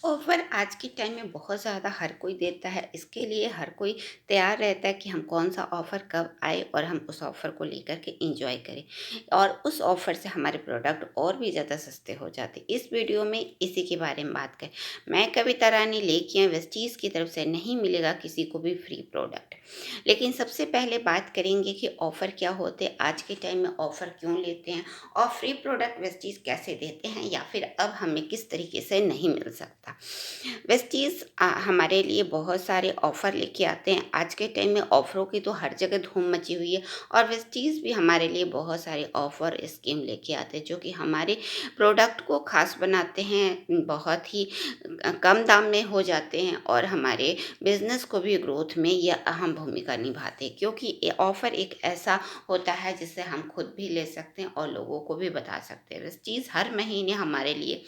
Offer आज के time में बहुत ज़्यादा हर कोई देता है। इसके लिए हर कोई तैयार रहता है कि हम कौन-सा ऑफ़र कब आए और हम उस ऑफ़र को लेकर के एन्जॉय करें और उस ऑफ़र से हमारे प्रोडक्ट और भी ज़्यादा सस्ते हो जाते। इस वीडियो में इसी के बारे में बात करें। मैं कविता रानी लेके आई वेस्टीज़ की तरफ से नहीं मिलेगा किसी को भी फ्री प्रोडक्ट। लेकिन सबसे पहले बात करेंगे कि ऑफ़र क्या होते हैं, आज के टाइम में ऑफ़र क्यों लेते हैं और फ्री प्रोडक्ट वेस्टीज़ कैसे देते हैं या फिर अब हमें किस तरीके से नहीं मिल सकता। वेस्टीज़ हमारे लिए बहुत सारे ऑफ़र लेके आते हैं। आज के टाइम में ऑफ़रों की तो हर जगह धूम मची हुई है और वेस्टीज़ भी हमारे लिए बहुत सारे ऑफ़र स्कीम लेके आते हैं जो कि हमारे प्रोडक्ट को ख़ास बनाते हैं, बहुत ही कम दाम में हो जाते हैं और हमारे बिज़नेस को भी ग्रोथ में ये अहम भूमिका निभाते हैं, क्योंकि ये ऑफ़र एक ऐसा होता है जिससे हम खुद भी ले सकते हैं और लोगों को भी बता सकते हैं। वेस्टीज़ हर महीने हमारे लिए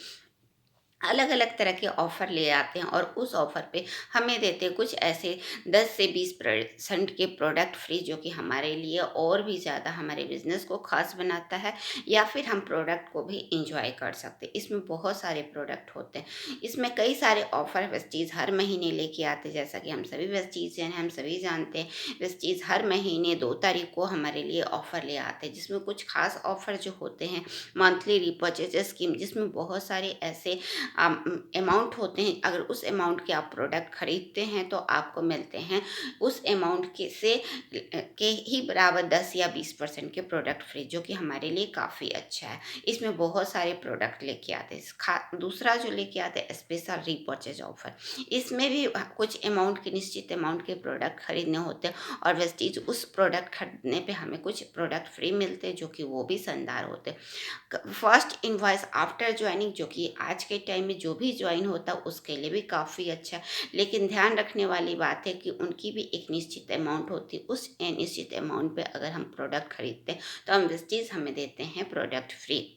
अलग-अलग तरह के ऑफ़र ले आते हैं और उस ऑफ़र पे हमें देते हैं कुछ ऐसे 10 से 20% के प्रोडक्ट फ्री, जो कि हमारे लिए और भी ज़्यादा हमारे बिज़नेस को ख़ास बनाता है या फिर हम प्रोडक्ट को भी एन्जॉय कर सकते हैं। इसमें बहुत सारे प्रोडक्ट होते हैं। इसमें कई सारे ऑफ़र वेस्टीज़ हर महीने लेके आते हैं, जैसा कि हम सभी वेस्टीज़ियन हैं, हम सभी जानते हैं। वेस्टीज़ हर महीने 2 तारीख को हमारे लिए ऑफ़र ले आते हैं, जिसमें कुछ ख़ास ऑफ़र जो होते हैं, मंथली रिपर्चेज़ स्कीम, जिसमें बहुत सारे ऐसे अमाउंट होते हैं। अगर उस अमाउंट के आप प्रोडक्ट खरीदते हैं तो आपको मिलते हैं उस अमाउंट के ही बराबर 10 या 20% के प्रोडक्ट फ्री, जो कि हमारे लिए काफ़ी अच्छा है। इसमें बहुत सारे प्रोडक्ट लेके आते हैं। दूसरा जो लेके आते हैं स्पेशल रीपर्चेज ऑफर। इसमें भी कुछ अमाउंट के निश्चित अमाउंट के प्रोडक्ट खरीदने होते हैं और वेस्टीज उस प्रोडक्ट खरीदने पे हमें कुछ प्रोडक्ट फ्री मिलते हैं, जो कि वो भी शानदार होते हैं। फर्स्ट इनवॉइस आफ्टर ज्वाइनिंग, जो कि आज के टाइम में जो भी ज्वाइन होता है उसके लिए भी काफ़ी अच्छा है। लेकिन ध्यान रखने वाली बात है कि उनकी भी एक निश्चित अमाउंट होती है। उस निश्चित अमाउंट पे अगर हम प्रोडक्ट खरीदते हैं तो हम वेस्टीज हमें देते हैं प्रोडक्ट फ्री,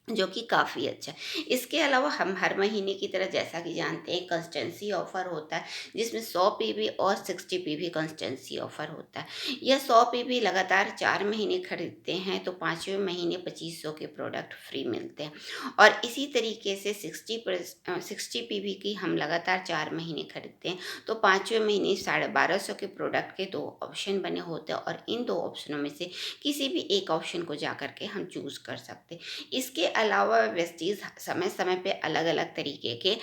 जो कि काफ़ी अच्छा है। इसके अलावा हम हर महीने की तरह जैसा कि जानते हैं कंस्टेंसी ऑफ़र होता है, जिसमें 100 पीवी और 60 पीवी कंस्टेंसी ऑफ़र होता है। यह 100 पीवी लगातार 4 महीने खरीदते हैं तो 5वें महीने 2500 के प्रोडक्ट फ्री मिलते हैं और इसी तरीके से 60 पीवी की हम लगातार 4 महीने खरीदते हैं तो 5वें महीने 1250 के प्रोडक्ट के 2 ऑप्शन बने होते हैं और इन 2 ऑप्शनों में से किसी भी एक ऑप्शन को जा कर के हम चूज़ कर सकते हैं। इसके अलावा वेस्टीज़ समय-समय पे अलग-अलग तरीके के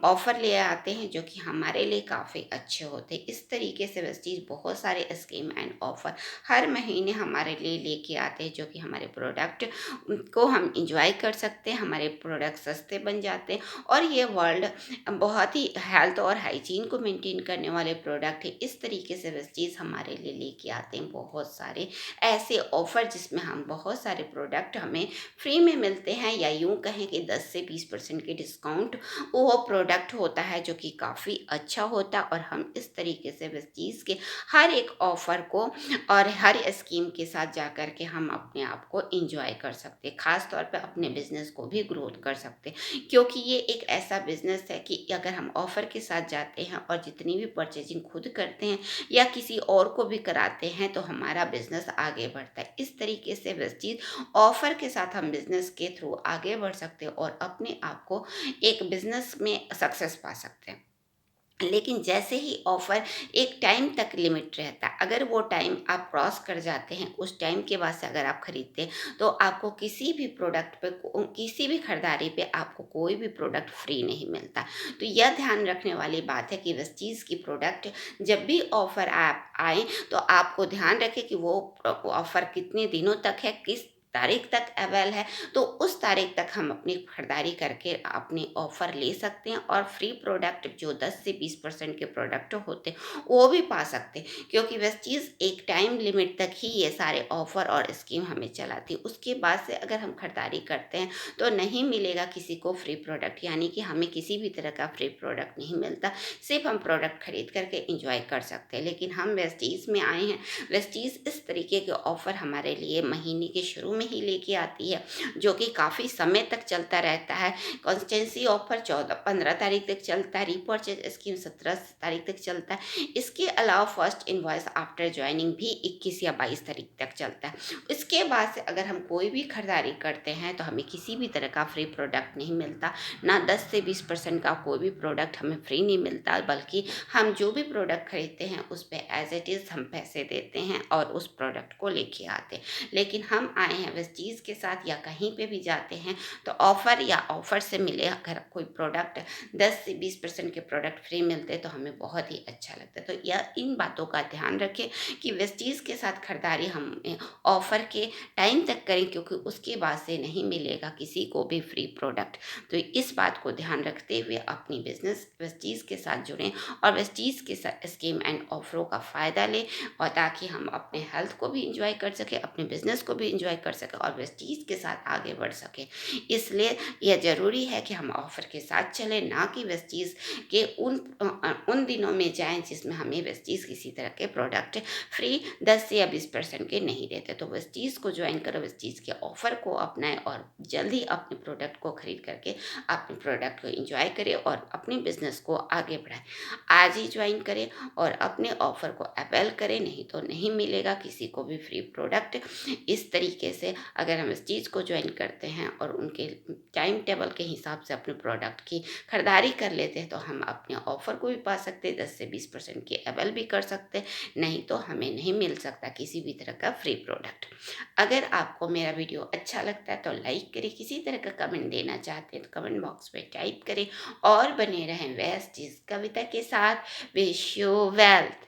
ऑफ़र ले आते हैं, जो कि हमारे लिए काफ़ी अच्छे होते हैं। इस तरीके से वेस्टीज़ बहुत सारे स्कीम एंड ऑफ़र हर महीने हमारे लिए लेके आते हैं, जो कि हमारे प्रोडक्ट को हम एन्जॉय कर सकते हैं, हमारे प्रोडक्ट सस्ते बन जाते हैं और ये वर्ल्ड बहुत ही हेल्थ और हाइजीन को मेंटेन करने वाले प्रोडक्ट है। इस तरीके से वेस्टीज़ हमारे लिए लेके आते हैं बहुत सारे ऐसे ऑफ़र, जिसमें हम बहुत सारे प्रोडक्ट हमें फ्री में मिलते हैं या यूँ कहें कि 10 से 20% के डिस्काउंट वो प्रोडक्ट होता है, जो कि काफ़ी अच्छा होता है और हम इस तरीके से वेस्टीज़ के हर एक ऑफ़र को और हर स्कीम के साथ जा कर के हम अपने आप को एंजॉय कर सकते हैं। ख़ास तौर पे अपने बिज़नेस को भी ग्रोथ कर सकते हैं, क्योंकि ये एक ऐसा बिज़नेस है कि अगर हम ऑफ़र के साथ जाते हैं और जितनी भी परचेजिंग खुद करते हैं या किसी और को भी कराते हैं तो हमारा बिज़नेस आगे बढ़ता है। इस तरीके से वेस्टीज़ ऑफ़र के साथ हम बिज़नेस के थ्रू आगे बढ़ सकते हैं और अपने आप को एक बिज़नेस में सक्सेस पा सकते हैं। लेकिन जैसे ही ऑफ़र एक टाइम तक लिमिट रहता है, अगर वो टाइम आप क्रॉस कर जाते हैं, उस टाइम के बाद से अगर आप खरीदते हैं, तो आपको किसी भी प्रोडक्ट पे किसी भी खरीदारी पे आपको कोई भी प्रोडक्ट फ्री नहीं मिलता। तो यह ध्यान रखने वाली बात है कि वेस्टीज़ की प्रोडक्ट जब भी ऑफ़र आप आएँ, तो आपको ध्यान रखें कि वो ऑफ़र कितने दिनों तक है, किस तारीख तक अवेल है, तो उस तारीख तक हम अपनी खरीदारी करके अपने ऑफ़र ले सकते हैं और फ्री प्रोडक्ट जो 10 से 20% के प्रोडक्ट होते हैं वो भी पा सकते हैं, क्योंकि वेस्टीज़ एक टाइम लिमिट तक ही ये सारे ऑफ़र और स्कीम हमें चलाती है। उसके बाद से अगर हम खरीदारी करते हैं तो नहीं मिलेगा किसी को फ्री प्रोडक्ट, यानी कि हमें किसी भी तरह का फ्री प्रोडक्ट नहीं मिलता, सिर्फ हम प्रोडक्ट खरीद करके इंजॉय कर सकते हैं। लेकिन हम वेस्टीज़ में आए हैं, वेस्टीज़ इस तरीके के ऑफ़र हमारे लिए महीने के शुरू में ही लेके आती है, जो कि काफ़ी समय तक चलता रहता है। कंसिस्टेंसी ऑफर 14-15 तारीख तक चलता है, रीपरचेज स्कीम 17 तारीख तक चलता है। इसके अलावा फर्स्ट इनवॉइस आफ्टर ज्वाइनिंग भी 21 या 22 तारीख तक चलता है। इसके बाद से अगर हम कोई भी खरीदारी करते हैं तो हमें किसी भी तरह का फ्री प्रोडक्ट नहीं मिलता, ना 10 से 20% का कोई भी प्रोडक्ट हमें फ्री नहीं मिलता, बल्कि हम जो भी प्रोडक्ट खरीदते हैं उस पे एज इट इज़ हम पैसे देते हैं और उस प्रोडक्ट को लेके आते हैं। लेकिन हम आए हैं वेस्टीज़ के साथ या कहीं पे भी जाते हैं तो ऑफ़र या ऑफ़र से मिले अगर कोई प्रोडक्ट 10 से 20% के प्रोडक्ट फ्री मिलते तो हमें बहुत ही अच्छा लगता है। तो यह इन बातों का ध्यान रखें कि वेस्टीज़ के साथ खरीदारी हम ऑफ़र के टाइम तक करें, क्योंकि उसके बाद से नहीं मिलेगा किसी को भी फ्री प्रोडक्ट। तो इस बात को ध्यान रखते हुए अपनी बिज़नेस वेस्टीज़ के साथ जुड़ें और वेस्टीज़ के साथ स्कीम एंड ऑफ़रों का फ़ायदा लें, और ताकि हम अपने हेल्थ को भी एंजॉय कर सकें, अपने बिज़नेस को भी एंजॉय कर सकें और वेस्टीज़ के साथ आगे बढ़ सकें। इसलिए यह ज़रूरी है कि हम ऑफ़र के साथ चलें, ना कि वेस्टीज़ के उन दिनों में जाएँ जिसमें हमें वेस्टीज़ किसी तरह के प्रोडक्ट फ्री 10 से या 20% के नहीं देते। तो वेस्टीज़ को ज्वाइन करो, वेस्टीज़ के ऑफ़र को अपनाएँ और जल्दी अपने प्रोडक्ट को खरीद करके अपने प्रोडक्ट को एंजॉय करें और अपने बिज़नेस को आगे बढ़ाएँ। आज ही ज्वाइन करें और अपने ऑफ़र को अवेल करें, नहीं तो नहीं मिलेगा किसी को भी फ्री प्रोडक्ट। इस तरीके से अगर हम इस चीज़ को ज्वाइन करते हैं और उनके टाइम टेबल के हिसाब से अपने प्रोडक्ट की खरीदारी कर लेते हैं तो हम अपने ऑफ़र को भी पा सकते हैं, 10 से 20% की अवेल भी कर सकते हैं, नहीं तो हमें नहीं मिल सकता किसी भी तरह का फ्री प्रोडक्ट। अगर आपको मेरा वीडियो अच्छा लगता है तो लाइक करें, किसी तरह का कमेंट देना चाहते हैं तो कमेंट बॉक्स में टाइप करें और बने रहें वेस्टीज़ कविता के साथ। Wish you wealth.